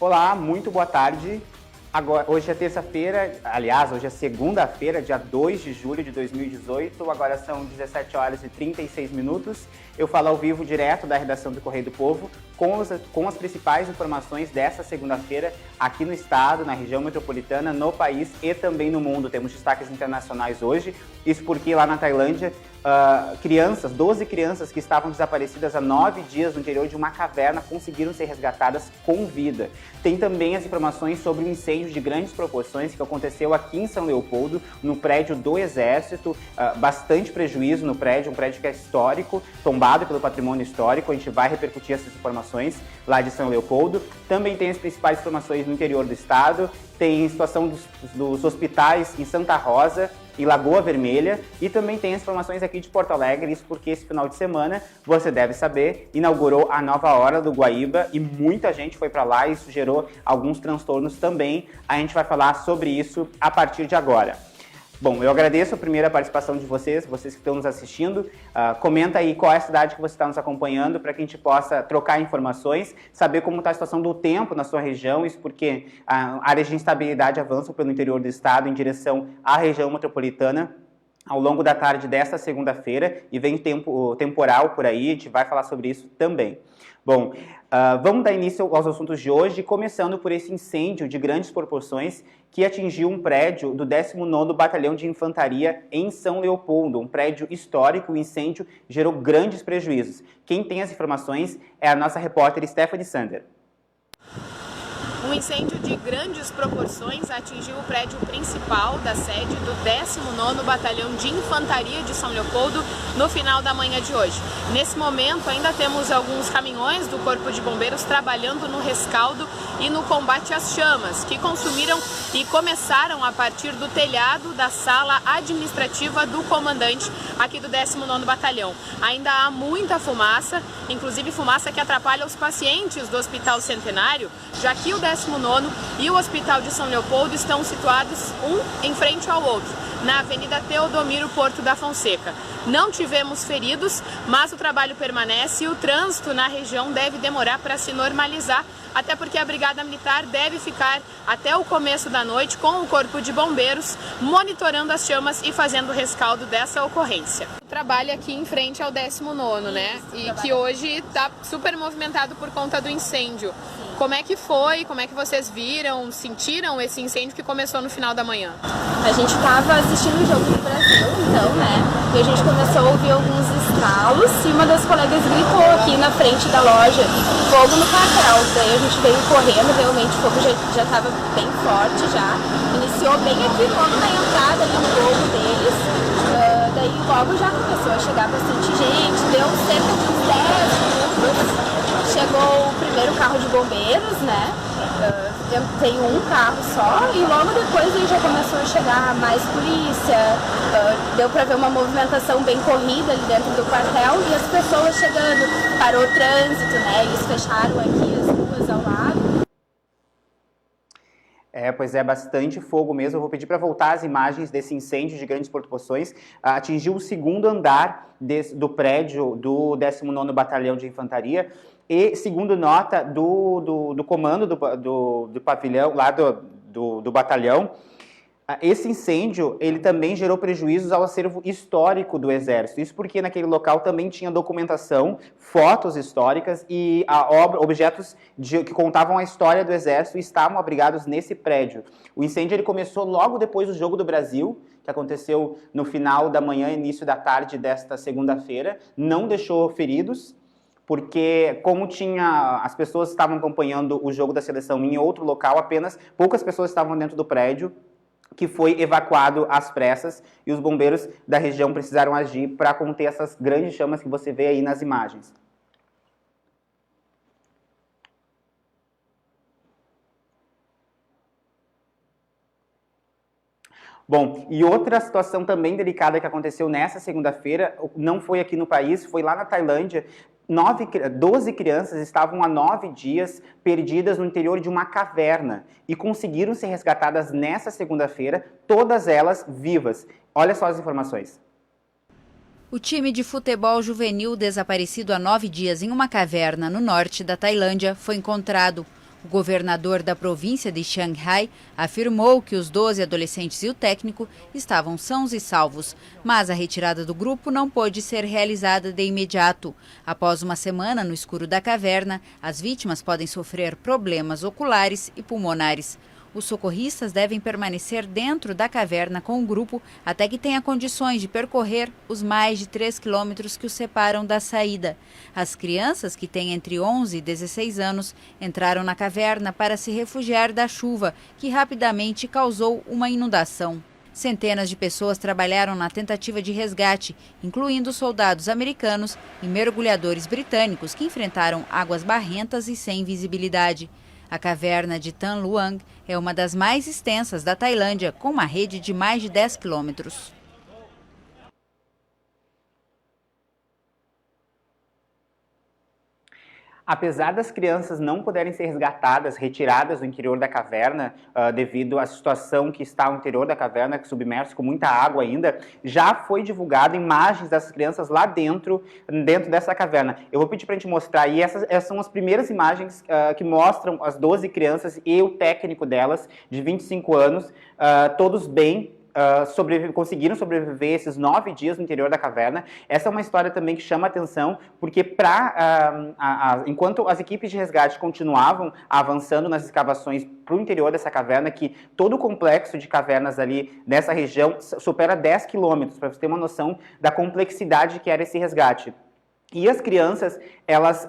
Olá, muito boa tarde. Hoje é terça-feira, aliás, hoje é segunda-feira, dia 2 de julho de 2018, agora são 17 horas e 36 minutos. Eu falo ao vivo direto da redação do Correio do Povo com as principais informações dessa segunda-feira aqui no estado, na região metropolitana, no país e também no mundo. Temos destaques internacionais hoje, isso porque lá na Tailândia, 12 crianças que estavam desaparecidas há 9 dias no interior de uma caverna conseguiram ser resgatadas com vida. Tem também as informações sobre um incêndio de grandes proporções que aconteceu aqui em São Leopoldo, no prédio do Exército, bastante prejuízo no prédio, um prédio que é histórico, tombado pelo patrimônio histórico. A gente vai repercutir essas informações lá de São Leopoldo. Também tem as principais informações no interior do estado, tem a situação dos hospitais em Santa Rosa e Lagoa Vermelha, e também tem as informações aqui de Porto Alegre, isso porque esse final de semana, você deve saber, inaugurou a nova Orla do Guaíba e muita gente foi para lá e isso gerou alguns transtornos também. A gente vai falar sobre isso a partir de agora. Bom, eu agradeço a primeira participação de vocês que estão nos assistindo. Comenta aí qual é a cidade que você está nos acompanhando para que a gente possa trocar informações, saber como está a situação do tempo na sua região, isso porque áreas de instabilidade avançam pelo interior do estado em direção à região metropolitana ao longo da tarde desta segunda-feira e vem tempo temporal por aí, a gente vai falar sobre isso também. Bom, vamos dar início aos assuntos de hoje, começando por esse incêndio de grandes proporções que atingiu um prédio do 19º Batalhão de Infantaria em São Leopoldo, um prédio histórico. O incêndio gerou grandes prejuízos. Quem tem as informações é a nossa repórter Stephanie Sander. Um incêndio de grandes proporções atingiu o prédio principal da sede do 19º Batalhão de Infantaria de São Leopoldo no final da manhã de hoje. Nesse momento ainda temos alguns caminhões do Corpo de Bombeiros trabalhando no rescaldo e no combate às chamas, que consumiram e começaram a partir do telhado da sala administrativa do comandante aqui do 19º Batalhão. Ainda há muita fumaça, inclusive fumaça que atrapalha os pacientes do Hospital Centenário, já que o 19º e o Hospital de São Leopoldo estão situados um em frente ao outro, na Avenida Teodomiro Porto da Fonseca. Não tivemos feridos, mas o trabalho permanece e o trânsito na região deve demorar para se normalizar, até porque a Brigada Militar deve ficar até o começo da noite com o Corpo de Bombeiros monitorando as chamas e fazendo o rescaldo dessa ocorrência. Trabalha aqui em frente ao 19º, né? E que hoje está super movimentado por conta do incêndio. Como é que foi? Como é que vocês viram, sentiram esse incêndio que começou no final da manhã? A gente estava assistindo o Jogo do Brasil, então, né? E a gente começou a ouvir alguns estalos e uma das colegas gritou aqui na frente da loja: fogo no quartel. Daí a gente veio correndo, realmente o fogo já estava bem forte já. Iniciou bem aqui logo na entrada ali no fogo deles. Daí logo já começou a chegar bastante gente, deu cerca de uns 10 minutos. Chegou o primeiro carro de bombeiros, né? Tem um carro só e logo depois aí já começou a chegar mais polícia. Deu para ver uma movimentação bem corrida ali dentro do quartel e as pessoas chegando. Parou o trânsito, né? Eles fecharam aqui as ruas ao lado. Pois é, bastante fogo mesmo. Eu vou pedir para voltar as imagens desse incêndio de grandes proporções. Atingiu o segundo andar do prédio do 19º Batalhão de Infantaria. E, segundo nota do comando do pavilhão, lá do batalhão, esse incêndio ele também gerou prejuízos ao acervo histórico do Exército. Isso porque naquele local também tinha documentação, fotos históricas e objetos que contavam a história do Exército e estavam abrigados nesse prédio. O incêndio ele começou logo depois do Jogo do Brasil, que aconteceu no final da manhã e início da tarde desta segunda-feira. Não deixou feridos, porque como as pessoas estavam acompanhando o jogo da seleção em outro local, apenas poucas pessoas estavam dentro do prédio, que foi evacuado às pressas, e os bombeiros da região precisaram agir para conter essas grandes chamas que você vê aí nas imagens. Bom, e outra situação também delicada que aconteceu nessa segunda-feira, não foi aqui no país, foi lá na Tailândia. 12 crianças estavam há 9 dias perdidas no interior de uma caverna e conseguiram ser resgatadas nessa segunda-feira, todas elas vivas. Olha só as informações. O time de futebol juvenil desaparecido há 9 dias em uma caverna no norte da Tailândia foi encontrado. O O governador da província de Xangai afirmou que os 12 adolescentes e o técnico estavam sãos e salvos, mas a retirada do grupo não pôde ser realizada de imediato. Após uma semana no escuro da caverna, as vítimas podem sofrer problemas oculares e pulmonares. Os socorristas devem permanecer dentro da caverna com o grupo até que tenha condições de percorrer os mais de 3 quilômetros que os separam da saída. As crianças, que têm entre 11 e 16 anos, entraram na caverna para se refugiar da chuva, que rapidamente causou uma inundação. Centenas de pessoas trabalharam na tentativa de resgate, incluindo soldados americanos e mergulhadores britânicos que enfrentaram águas barrentas e sem visibilidade. A caverna de Tham Luang é uma das mais extensas da Tailândia, com uma rede de mais de 10 quilômetros. Apesar das crianças não poderem ser resgatadas, retiradas do interior da caverna, devido à situação que está no interior da caverna, que submerso com muita água ainda, já foi divulgado imagens dessas crianças lá dentro dessa caverna. Eu vou pedir para a gente mostrar, e essas são as primeiras imagens que mostram as 12 crianças e o técnico delas, de 25 anos, todos bem. Conseguiram sobreviver esses 9 dias no interior da caverna. Essa é uma história também que chama atenção, porque enquanto as equipes de resgate continuavam avançando nas escavações para o interior dessa caverna, que todo o complexo de cavernas ali nessa região supera 10 quilômetros, para você ter uma noção da complexidade que era esse resgate. E as crianças, elas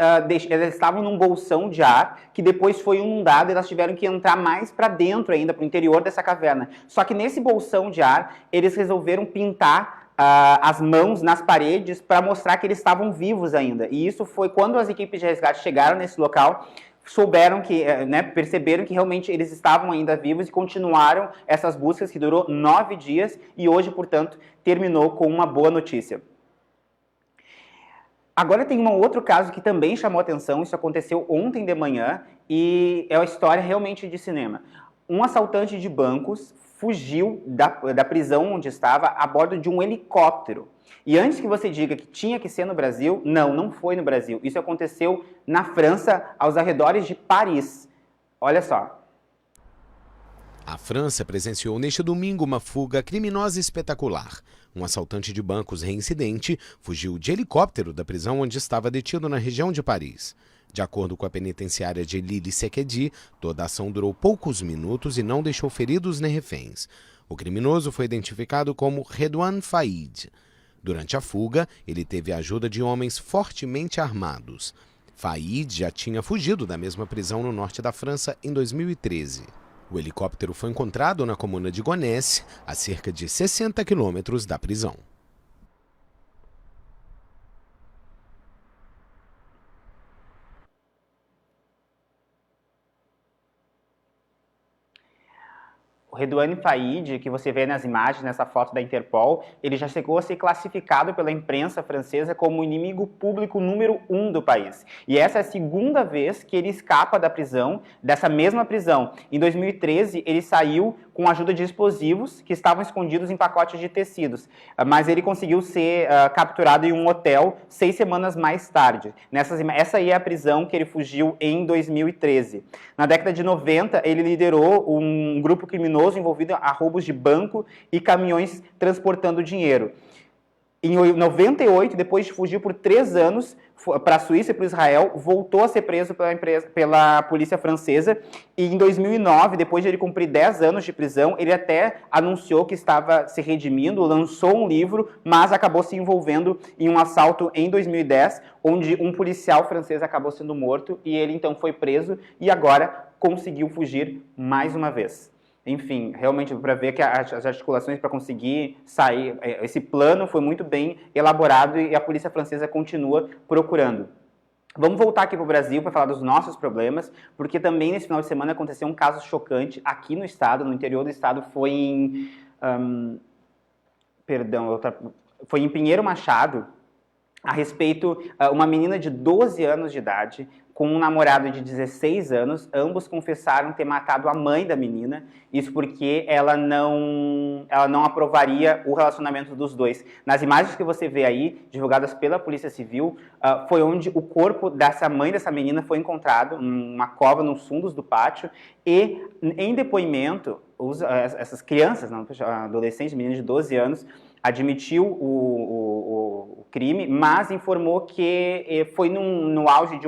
estavam num bolsão de ar que depois foi inundado e elas tiveram que entrar mais para dentro ainda, para o interior dessa caverna. Só que nesse bolsão de ar, eles resolveram pintar as mãos nas paredes para mostrar que eles estavam vivos ainda. E isso foi quando as equipes de resgate chegaram nesse local, perceberam que realmente eles estavam ainda vivos e continuaram essas buscas que durou 9 dias e hoje, portanto, terminou com uma boa notícia. Agora tem um outro caso que também chamou atenção, isso aconteceu ontem de manhã e é uma história realmente de cinema. Um assaltante de bancos fugiu da prisão onde estava a bordo de um helicóptero. E antes que você diga que tinha que ser no Brasil, não foi no Brasil. Isso aconteceu na França, aos arredores de Paris. Olha só. A França presenciou neste domingo uma fuga criminosa espetacular. Um assaltante de bancos reincidente fugiu de helicóptero da prisão onde estava detido na região de Paris. De acordo com a penitenciária de Lille-Sequedy, toda a ação durou poucos minutos e não deixou feridos nem reféns. O criminoso foi identificado como Redouane Faïd. Durante a fuga, ele teve a ajuda de homens fortemente armados. Faïd já tinha fugido da mesma prisão no norte da França em 2013. O helicóptero foi encontrado na comuna de Gonesse, a cerca de 60 quilômetros da prisão. O Redouane Faïd, que você vê nas imagens, nessa foto da Interpol, ele já chegou a ser classificado pela imprensa francesa como o inimigo público número 1 do país. E essa é a segunda vez que ele escapa da prisão, dessa mesma prisão. Em 2013, ele saiu com a ajuda de explosivos que estavam escondidos em pacotes de tecidos. Mas ele conseguiu ser capturado em um hotel 6 semanas mais tarde. Essa aí é a prisão que ele fugiu em 2013. Na década de 90, ele liderou um grupo criminoso envolvido a roubos de banco e caminhões transportando dinheiro. Em 98, depois de fugir por 3 anos para a Suíça e para Israel, voltou a ser preso pela polícia francesa. E em 2009, depois de ele cumprir 10 anos de prisão, ele até anunciou que estava se redimindo, lançou um livro, mas acabou se envolvendo em um assalto em 2010, onde um policial francês acabou sendo morto e ele então foi preso e agora conseguiu fugir mais uma vez. Enfim, realmente, para ver que as articulações para conseguir sair, esse plano foi muito bem elaborado e a polícia francesa continua procurando. Vamos voltar aqui para o Brasil para falar dos nossos problemas, porque também nesse final de semana aconteceu um caso chocante aqui no estado, no interior do estado, foi em Pinheiro Machado, a respeito, uma menina de 12 anos de idade, com um namorado de 16 anos. Ambos confessaram ter matado a mãe da menina, isso porque ela não aprovaria o relacionamento dos dois. Nas imagens que você vê aí, divulgadas pela Polícia Civil, foi onde o corpo dessa mãe dessa menina foi encontrado, numa cova nos fundos do pátio, e em depoimento, essas crianças, adolescentes, meninas de 12 anos, admitiu o crime, mas informou que foi no auge de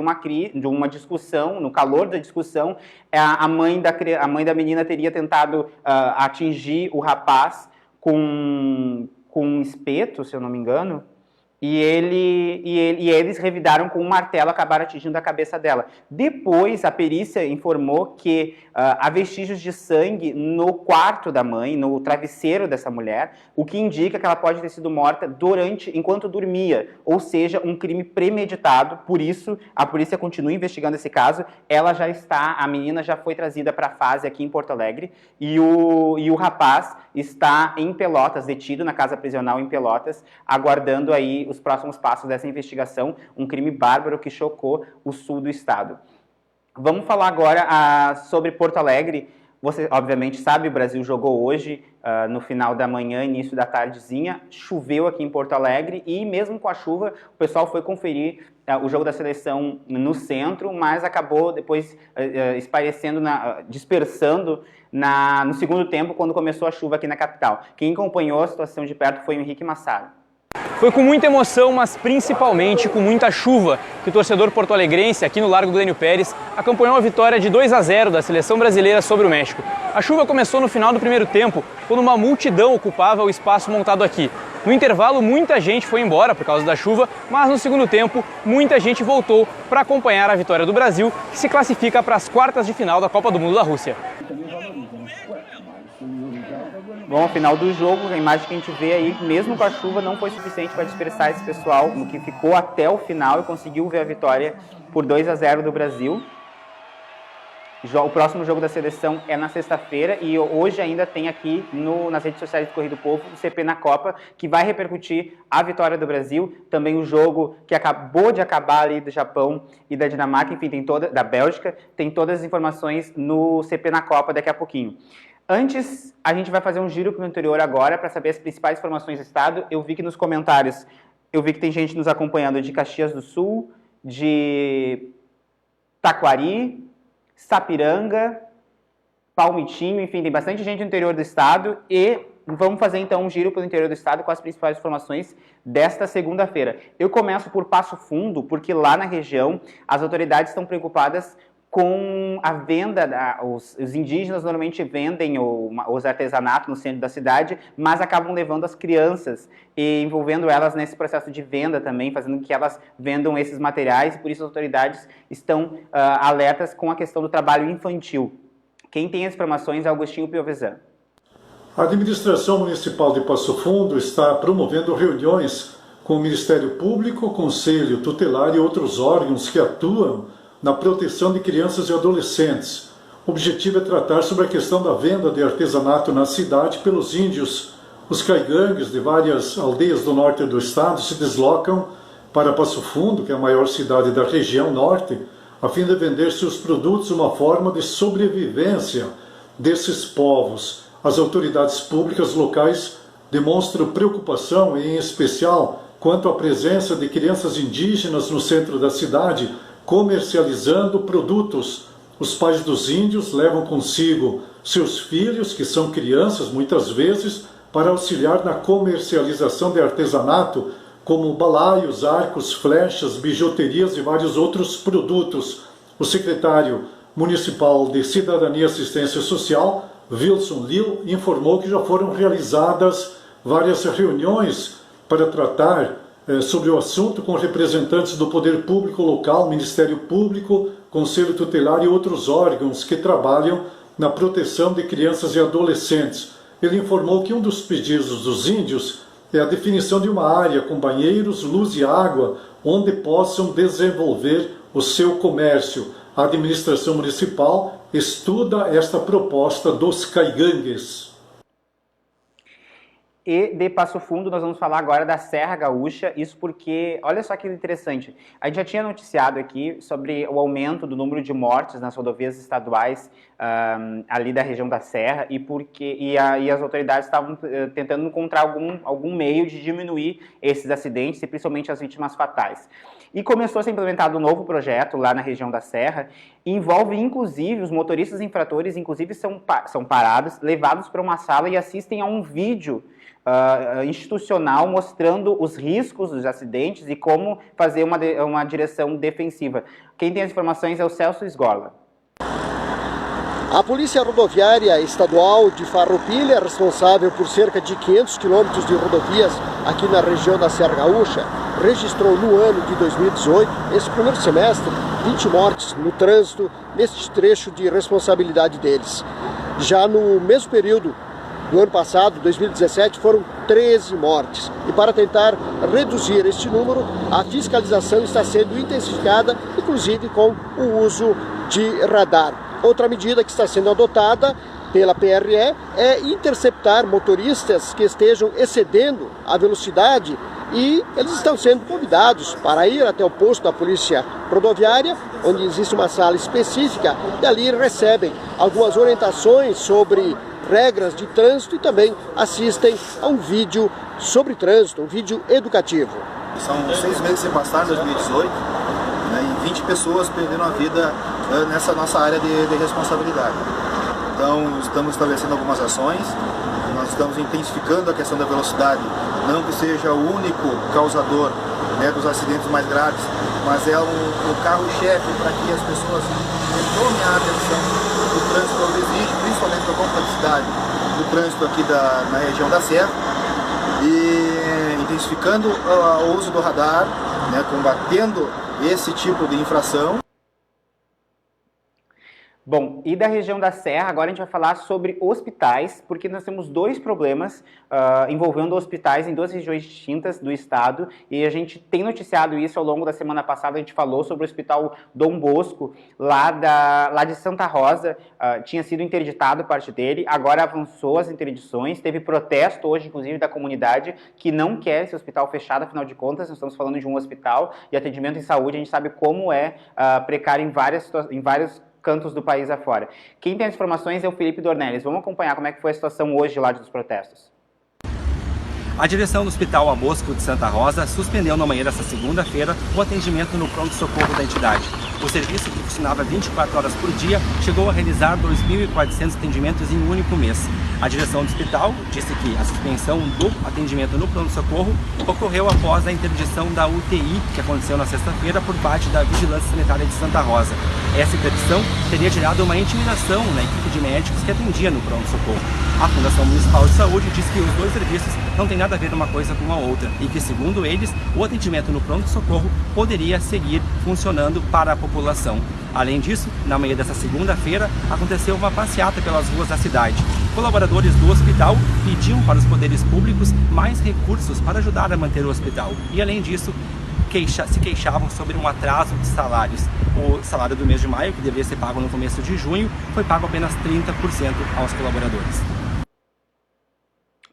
uma discussão, no calor da discussão, a mãe da menina teria tentado atingir o rapaz com um espeto, se eu não me engano, e eles revidaram com um martelo, acabaram atingindo a cabeça dela. Depois, a perícia informou que há vestígios de sangue no quarto da mãe, no travesseiro dessa mulher, o que indica que ela pode ter sido morta enquanto dormia, ou seja, um crime premeditado. Por isso, a polícia continua investigando esse caso. A menina já foi trazida para a fase aqui em Porto Alegre, e o rapaz está em Pelotas, detido na casa prisional em Pelotas, aguardando aí os próximos passos dessa investigação, um crime bárbaro que chocou o sul do estado. Vamos falar agora sobre Porto Alegre. Você, obviamente, sabe, o Brasil jogou hoje, no final da manhã, início da tardezinha, choveu aqui em Porto Alegre, e mesmo com a chuva, o pessoal foi conferir o jogo da seleção no centro, mas acabou depois dispersando no segundo tempo, quando começou a chuva aqui na capital. Quem acompanhou a situação de perto foi o Henrique Massaro. Foi com muita emoção, mas principalmente com muita chuva, que o torcedor porto-alegrense, aqui no Largo Glênio Pérez, acompanhou a vitória de 2-0 da seleção brasileira sobre o México. A chuva começou no final do primeiro tempo, quando uma multidão ocupava o espaço montado aqui. No intervalo, muita gente foi embora por causa da chuva, mas no segundo tempo, muita gente voltou para acompanhar a vitória do Brasil, que se classifica para as quartas de final da Copa do Mundo da Rússia. Bom, ao final do jogo, a imagem que a gente vê aí, mesmo com a chuva, não foi suficiente para dispersar esse pessoal, no que ficou até o final e conseguiu ver a vitória por 2-0 do Brasil. O próximo jogo da seleção é na sexta-feira, e hoje ainda tem aqui nas redes sociais do Correio do Povo o CP na Copa, que vai repercutir a vitória do Brasil, também o jogo que acabou de acabar ali do Japão e da Dinamarca, enfim, da Bélgica, tem todas as informações no CP na Copa daqui a pouquinho. Antes, a gente vai fazer um giro para o interior agora para saber as principais informações do estado. Eu vi que nos comentários, que tem gente nos acompanhando de Caxias do Sul, de Taquari, Sapiranga, Palmitinho, enfim, tem bastante gente no interior do estado, e vamos fazer então um giro pelo interior do estado com as principais informações desta segunda-feira. Eu começo por Passo Fundo, porque lá na região as autoridades estão preocupadas com a venda, os indígenas normalmente vendem os artesanatos no centro da cidade, mas acabam levando as crianças e envolvendo elas nesse processo de venda também, fazendo com que elas vendam esses materiais, e por isso as autoridades estão alertas com a questão do trabalho infantil. Quem tem as informações é Augustinho Piovesan. A administração municipal de Passo Fundo está promovendo reuniões com o Ministério Público, Conselho Tutelar e outros órgãos que atuam na proteção de crianças e adolescentes. O objetivo é tratar sobre a questão da venda de artesanato na cidade pelos índios. Os caigangues de várias aldeias do norte do estado se deslocam para Passo Fundo, que é a maior cidade da região norte, a fim de vender seus produtos, uma forma de sobrevivência desses povos. As autoridades públicas locais demonstram preocupação, em especial, quanto à presença de crianças indígenas no centro da cidade, comercializando produtos. Os pais dos índios levam consigo seus filhos, que são crianças muitas vezes, para auxiliar na comercialização de artesanato, como balaios, arcos, flechas, bijuterias e vários outros produtos. O secretário municipal de Cidadania e Assistência Social, Wilson Liu, informou que já foram realizadas várias reuniões para tratar sobre o assunto com representantes do Poder Público Local, Ministério Público, Conselho Tutelar e outros órgãos que trabalham na proteção de crianças e adolescentes. Ele informou que um dos pedidos dos índios é a definição de uma área com banheiros, luz e água, onde possam desenvolver o seu comércio. A administração municipal estuda esta proposta dos caigangues. E de Passo Fundo, nós vamos falar agora da Serra Gaúcha, isso porque, olha só que interessante, a gente já tinha noticiado aqui sobre o aumento do número de mortes nas rodovias estaduais ali da região da Serra e as autoridades estavam tentando encontrar algum meio de diminuir esses acidentes e principalmente as vítimas fatais. E começou a ser implementado um novo projeto lá na região da Serra, envolve inclusive os motoristas infratores, inclusive são parados, levados para uma sala e assistem a um vídeo institucional mostrando os riscos dos acidentes e como fazer uma direção defensiva. Quem tem as informações é o Celso Esgola. A Polícia Rodoviária Estadual de Farroupilha, responsável por cerca de 500 quilômetros de rodovias aqui na região da Serra Gaúcha, registrou no ano de 2018, esse primeiro semestre, 20 mortes no trânsito neste trecho de responsabilidade deles. Já no mesmo período do ano passado, 2017, foram 13 mortes. E para tentar reduzir este número, a fiscalização está sendo intensificada, inclusive com o uso de radar. Outra medida que está sendo adotada pela PRE é interceptar motoristas que estejam excedendo a velocidade e eles estão sendo convidados para ir até o posto da Polícia Rodoviária, onde existe uma sala específica, e ali recebem algumas orientações sobre regras de trânsito e também assistem a um vídeo sobre trânsito, um vídeo educativo. São 6 meses sem passar, 2018, e 20 pessoas perderam a vida nessa nossa área de responsabilidade. Então, estamos estabelecendo algumas ações, nós estamos intensificando a questão da velocidade, não que seja o único causador dos acidentes mais graves, mas é o carro-chefe para que as pessoas retomem a atenção do trânsito que exige, principalmente a complexidade do trânsito aqui na região da Serra, e intensificando o uso do radar, combatendo esse tipo de infração. Bom, e da região da Serra, agora a gente vai falar sobre hospitais, porque nós temos dois problemas envolvendo hospitais em duas regiões distintas do estado, e a gente tem noticiado isso ao longo da semana passada. A gente falou sobre o Hospital Dom Bosco, lá de Santa Rosa, tinha sido interditado parte dele, agora avançou as interdições, teve protesto hoje, inclusive, da comunidade, que não quer esse hospital fechado, afinal de contas, nós estamos falando de um hospital, e atendimento em saúde, a gente sabe como é precário em vários cantos do país afora. Quem tem as informações é o Felipe Dornelles. Vamos acompanhar como é que foi a situação hoje lá dos protestos. A direção do Hospital Dom Bosco de Santa Rosa suspendeu na manhã desta segunda-feira o atendimento no pronto-socorro da entidade. O serviço, que funcionava 24 horas por dia, chegou a realizar 2.400 atendimentos em um único mês. A direção do hospital disse que a suspensão do atendimento no pronto-socorro ocorreu após a interdição da UTI, que aconteceu na sexta-feira por parte da Vigilância Sanitária de Santa Rosa. Essa interdição teria gerado uma intimidação na equipe de médicos que atendia no pronto-socorro. A Fundação Municipal de Saúde diz que os dois serviços não têm nada a ver uma coisa com a outra e que, segundo eles, o atendimento no pronto-socorro poderia seguir funcionando para a população. Além disso, na manhã dessa segunda-feira, aconteceu uma passeata pelas ruas da cidade. Colaboradores do hospital pediam para os poderes públicos mais recursos para ajudar a manter o hospital. E, além disso, se queixavam sobre um atraso de salários. O salário do mês de maio, que deveria ser pago no começo de junho, foi pago apenas 30% aos colaboradores.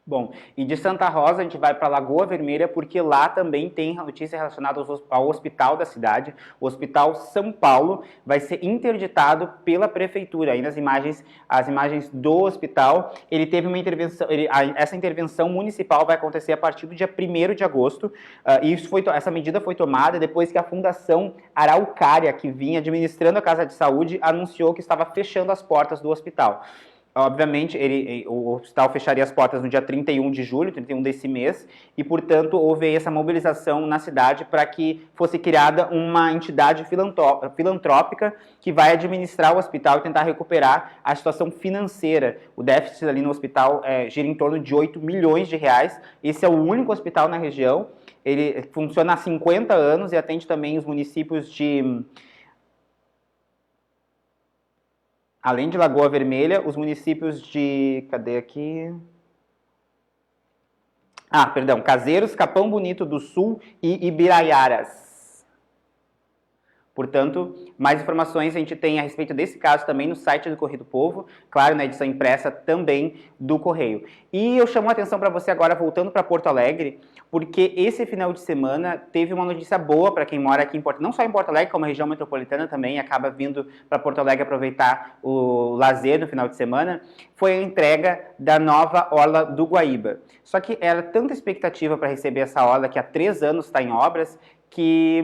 Bom, e de Santa Rosa a gente vai para Lagoa Vermelha, porque lá também tem notícia relacionada ao hospital da cidade. O Hospital São Paulo vai ser interditado pela prefeitura. Aí nas imagens, as imagens do hospital, ele teve uma intervenção, essa intervenção municipal vai acontecer a partir do dia 1º de agosto. Essa medida foi tomada depois que a Fundação Araucária, que vinha administrando a Casa de Saúde, anunciou que estava fechando as portas do hospital. Obviamente, o hospital fecharia as portas no dia 31 de julho, 31 desse mês, e, portanto, houve aí essa mobilização na cidade para que fosse criada uma entidade filantrópica que vai administrar o hospital e tentar recuperar a situação financeira. O déficit ali no hospital gira em torno de 8 milhões de reais. Esse é o único hospital na região. Ele funciona há 50 anos e atende também os municípios de... Além de Lagoa Vermelha, os municípios de... Cadê aqui? Caseiros, Capão Bonito do Sul e Ibiraiaras. Portanto, mais informações a gente tem a respeito desse caso também no site do Correio do Povo, claro, na edição impressa também do Correio. E eu chamo a atenção para você agora, voltando para Porto Alegre, porque esse final de semana teve uma notícia boa para quem mora aqui em Porto, não só em Porto Alegre, como a região metropolitana também, acaba vindo para Porto Alegre aproveitar o lazer no final de semana, foi a entrega da nova Orla do Guaíba. Só que era tanta expectativa para receber essa orla, que há 3 anos está em obras, que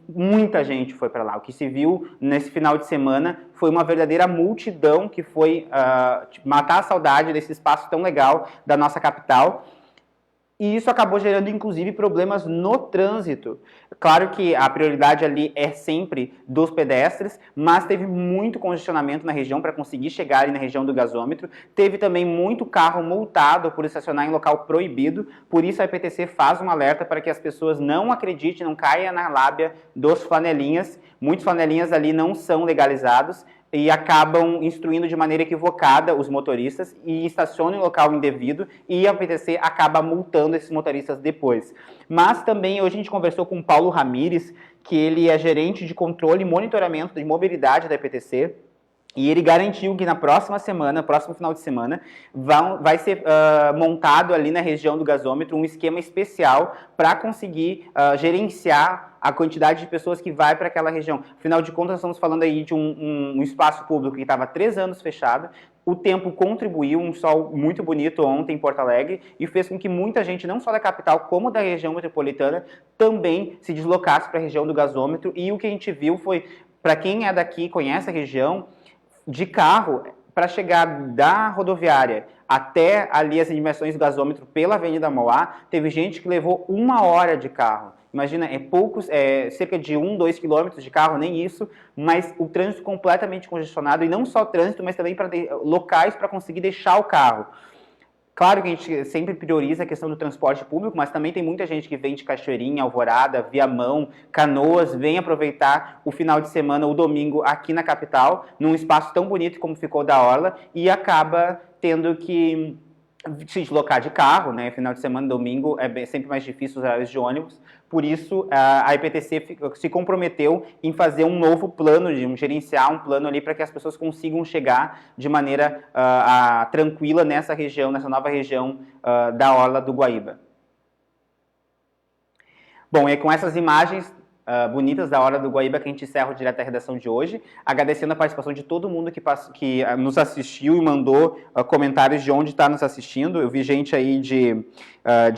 muita gente foi para lá. O que se viu nesse final de semana foi uma verdadeira multidão que foi matar a saudade desse espaço tão legal da nossa capital. E isso acabou gerando, inclusive, problemas no trânsito. Claro que a prioridade ali é sempre dos pedestres, mas teve muito congestionamento na região para conseguir chegar ali na região do gasômetro. Teve também muito carro multado por estacionar em local proibido. Por isso a EPTC faz um alerta para que as pessoas não acreditem, não caiam na lábia dos flanelinhas. Muitos flanelinhas ali não são legalizados e acabam instruindo de maneira equivocada os motoristas e estacionam em local indevido e a EPTC acaba multando esses motoristas depois. Mas também hoje a gente conversou com o Paulo Ramires, que ele é gerente de controle e monitoramento de mobilidade da EPTC, e ele garantiu que na próxima semana, próximo final de semana, vai ser montado ali na região do gasômetro um esquema especial para conseguir gerenciar a quantidade de pessoas que vai para aquela região. Afinal de contas, estamos falando aí de um espaço público que estava há 3 anos fechado. O tempo contribuiu, um sol muito bonito ontem em Porto Alegre, e fez com que muita gente, não só da capital, como da região metropolitana, também se deslocasse para a região do gasômetro. E o que a gente viu foi, para quem é daqui, conhece a região, de carro, para chegar da rodoviária até ali as dimensões do gasômetro pela Avenida Mauá, teve gente que levou 1 hora de carro. Imagina, cerca de 2 quilômetros de carro, nem isso, mas o trânsito completamente congestionado, e não só trânsito, mas também para locais para conseguir deixar o carro. Claro que a gente sempre prioriza a questão do transporte público, mas também tem muita gente que vem de Cachoeirinha, Alvorada, Viamão, Canoas, vem aproveitar o final de semana, o domingo, aqui na capital, num espaço tão bonito como ficou da Orla, e acaba tendo que se deslocar de carro, né? Final de semana, domingo, é sempre mais difícil os horários de ônibus. Por isso, a EPTC se comprometeu em fazer um novo plano, gerenciar um plano ali para que as pessoas consigam chegar de maneira tranquila nessa região, nessa nova região da Orla do Guaíba. Bom, e com essas imagens bonitas da Orla do Guaíba que a gente encerra o Direto da Redação de hoje, agradecendo a participação de todo mundo que nos assistiu e mandou comentários de onde está nos assistindo. Eu vi gente aí de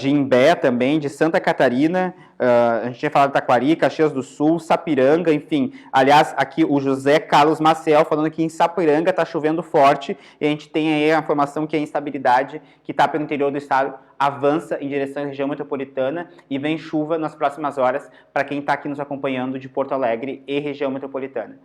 Imbé também, de Santa Catarina, a gente tinha falado de Taquari, Caxias do Sul, Sapiranga, enfim. Aliás, aqui o José Carlos Maciel falando que em Sapiranga está chovendo forte, e a gente tem aí a informação que a instabilidade que está pelo interior do estado avança em direção à região metropolitana e vem chuva nas próximas horas para quem está aqui nos acompanhando de Porto Alegre e região metropolitana.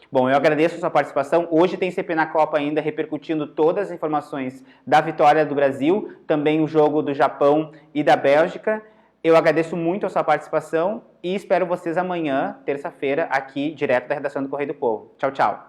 Bom, eu agradeço a sua participação. Hoje tem CP na Copa ainda repercutindo todas as informações da vitória do Brasil, também o jogo do Japão e da Bélgica. Eu agradeço muito a sua participação e espero vocês amanhã, terça-feira, aqui direto da redação do Correio do Povo. Tchau, tchau.